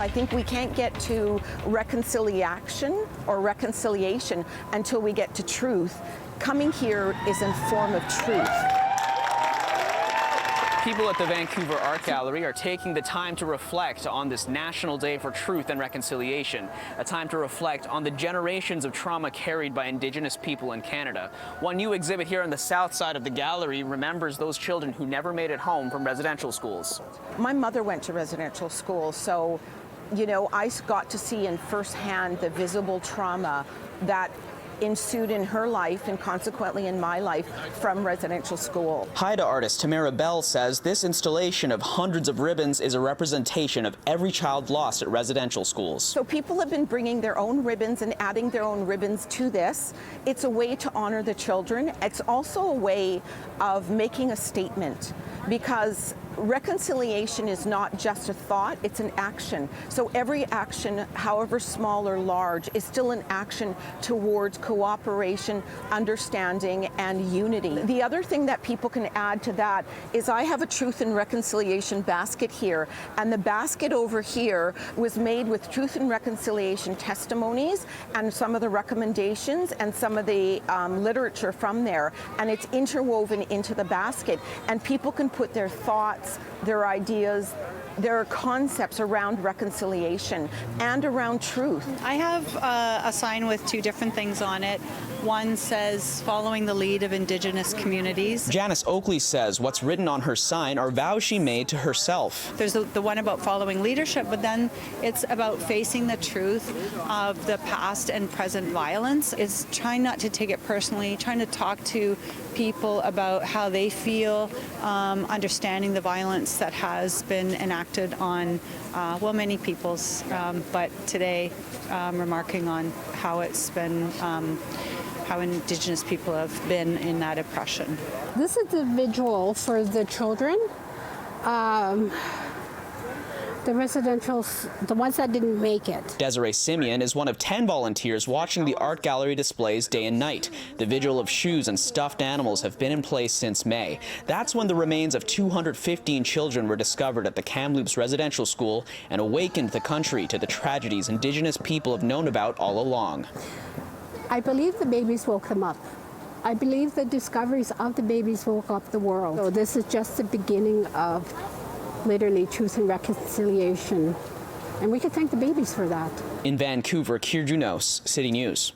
I think we can't get to reconciliation until we get to truth. Coming here is a form of truth. People at the Vancouver Art Gallery are taking the time to reflect on this National Day for Truth and Reconciliation, a time to reflect on the generations of trauma carried by Indigenous people in Canada. One new exhibit here on the south side of the gallery remembers those children who never made it home from residential schools. My mother went to residential school, so I got to see in firsthand the visible trauma that ensued in her life and consequently in my life from residential school. Haida artist Tamara Bell says this installation of hundreds of ribbons is a representation of every child lost at residential schools. So people have been bringing their own ribbons and adding their own ribbons to this. It's a way to honor the children. It's also a way of making a statement, because reconciliation is not just a thought, it's an action. So every action, however small or large, is still an action towards cooperation, understanding, and unity. The other thing that people can add to that is I have a Truth and Reconciliation basket here, and the basket over here was made with Truth and Reconciliation testimonies and some of the recommendations and some of the literature from there, and it's interwoven into the basket, and people can put their thoughts, their ideas, their concepts around reconciliation and around truth. I have a sign with two different things on it. One says, following the lead of Indigenous communities. Janice Oakley says what's written on her sign are vows she made to herself. There's the one about following leadership, but then it's about facing the truth of the past and present violence. It's trying not to take it personally, trying to talk to people about how they feel, understanding the violence that has been enacted on, many people's, but today remarking on how it's been, how Indigenous people have been in that oppression. This is the vigil for the children. The residentials, the ones that didn't make it. Desiree Simeon is one of 10 volunteers watching the art gallery displays day and night. The vigil of shoes and stuffed animals have been in place since May. That's when the remains of 215 children were discovered at the Kamloops Residential School and awakened the country to the tragedies Indigenous people have known about all along. I believe the babies woke them up. I believe the discoveries of the babies woke up the world. So this is just the beginning of literally truth and reconciliation. And we can thank the babies for that. In Vancouver, Kier Junos, City News.